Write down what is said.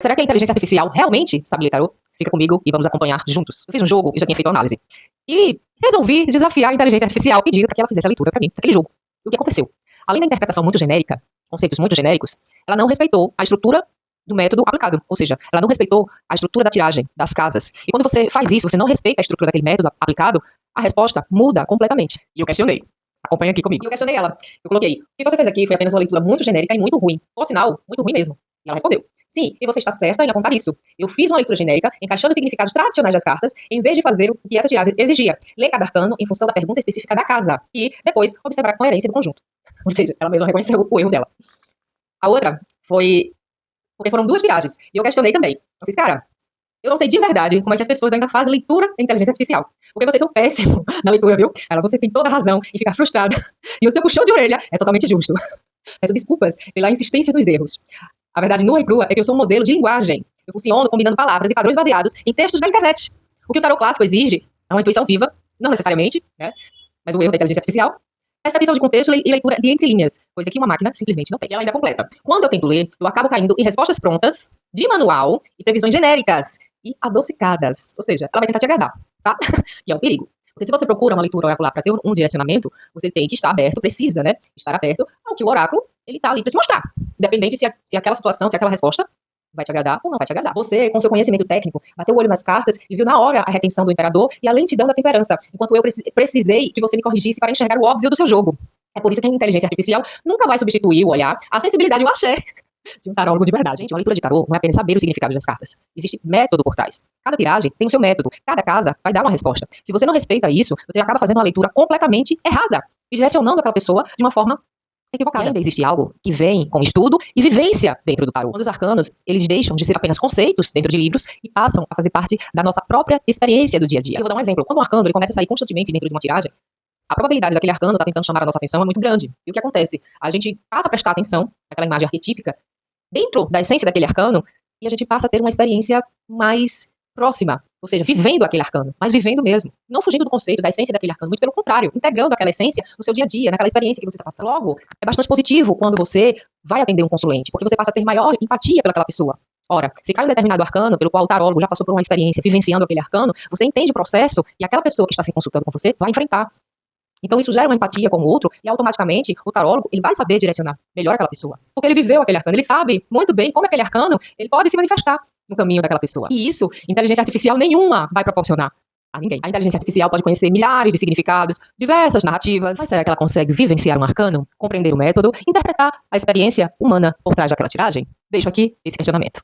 Será que a inteligência artificial realmente sabe ler tarô? Fica comigo e vamos acompanhar juntos. Eu fiz um jogo e já tinha feito a análise. E resolvi desafiar a inteligência artificial pedindo para que ela fizesse a leitura para mim, daquele jogo. E o que aconteceu? Além da interpretação muito genérica, conceitos muito genéricos, ela não respeitou a estrutura do método aplicado. Ou seja, ela não respeitou a estrutura da tiragem, das casas. E quando você faz isso, você não respeita a estrutura daquele método aplicado, a resposta muda completamente. E eu questionei. Acompanha aqui comigo. E eu questionei ela. Eu coloquei, o que você fez aqui foi apenas uma leitura muito genérica e muito ruim. Por sinal, muito ruim mesmo. E ela respondeu, sim, e você está certa em apontar isso. Eu fiz uma leitura genérica, encaixando os significados tradicionais das cartas, em vez de fazer o que essa tiragem exigia. Ler cada arcano em função da pergunta específica da casa. E, depois, observar a coerência do conjunto. Ou seja, ela mesma reconheceu o erro dela. A outra foi porque foram duas tiragens. E eu questionei também. Eu fiz, cara, eu não sei de verdade como é que as pessoas ainda fazem leitura em inteligência artificial. Porque vocês são péssimos na leitura, viu? Você tem toda a razão em ficar frustrada. E o seu puxão de orelha é totalmente justo. Peço desculpas pela insistência nos erros. A verdade nua e crua é que eu sou um modelo de linguagem. Eu funciono combinando palavras e padrões baseados em textos da internet. O que o tarô clássico exige é uma intuição viva, não necessariamente, né? Mas o erro da inteligência artificial é essa visão de contexto e leitura de entrelinhas, coisa que uma máquina simplesmente não tem. E ela ainda completa. Quando eu tento ler, eu acabo caindo em respostas prontas, de manual e previsões genéricas e adocicadas. Ou seja, ela vai tentar te agradar, tá? E é um perigo. Porque se você procura uma leitura oracular para ter um direcionamento, você tem que estar aberto, precisa, né? Estar aberto ao que o oráculo, ele tá ali para te mostrar. Independente se aquela situação, se aquela resposta vai te agradar ou não vai te agradar. Você, com seu conhecimento técnico, bateu o olho nas cartas e viu na hora a retenção do imperador e a lentidão da temperança, enquanto eu precisei que você me corrigisse para enxergar o óbvio do seu jogo. É por isso que a inteligência artificial nunca vai substituir o olhar, a sensibilidade e o axé de um tarólogo de verdade. Gente, uma leitura de tarô não é apenas saber o significado das cartas. Existe método por trás. Cada tiragem tem o seu método. Cada casa vai dar uma resposta. Se você não respeita isso, você acaba fazendo uma leitura completamente errada e direcionando aquela pessoa de uma forma equivocada. Ainda existe algo que vem com estudo e vivência dentro do tarô. Quando os arcanos, eles deixam de ser apenas conceitos dentro de livros e passam a fazer parte da nossa própria experiência do dia a dia. Eu vou dar um exemplo. Quando um arcano ele começa a sair constantemente dentro de uma tiragem, a probabilidade daquele arcano estar tentando chamar a nossa atenção é muito grande. E o que acontece? A gente passa a prestar atenção naquela imagem arquetípica dentro da essência daquele arcano e a gente passa a ter uma experiência mais próxima, ou seja, vivendo aquele arcano, mas vivendo mesmo, não fugindo do conceito, da essência daquele arcano, muito pelo contrário, integrando aquela essência no seu dia a dia, naquela experiência que você está passando. Logo, é bastante positivo quando você vai atender um consulente, porque você passa a ter maior empatia pelaquela pessoa. Ora, se cai um determinado arcano, pelo qual o tarólogo já passou por uma experiência vivenciando aquele arcano, você entende o processo e aquela pessoa que está se consultando com você vai enfrentar. Então isso gera uma empatia com o outro e automaticamente o tarólogo ele vai saber direcionar melhor aquela pessoa. Porque ele viveu aquele arcano, ele sabe muito bem como aquele arcano ele pode se manifestar no caminho daquela pessoa. E isso, inteligência artificial nenhuma vai proporcionar a ninguém. A inteligência artificial pode conhecer milhares de significados, diversas narrativas, mas será que ela consegue vivenciar um arcano, compreender o método, interpretar a experiência humana por trás daquela tiragem? Deixo aqui esse questionamento.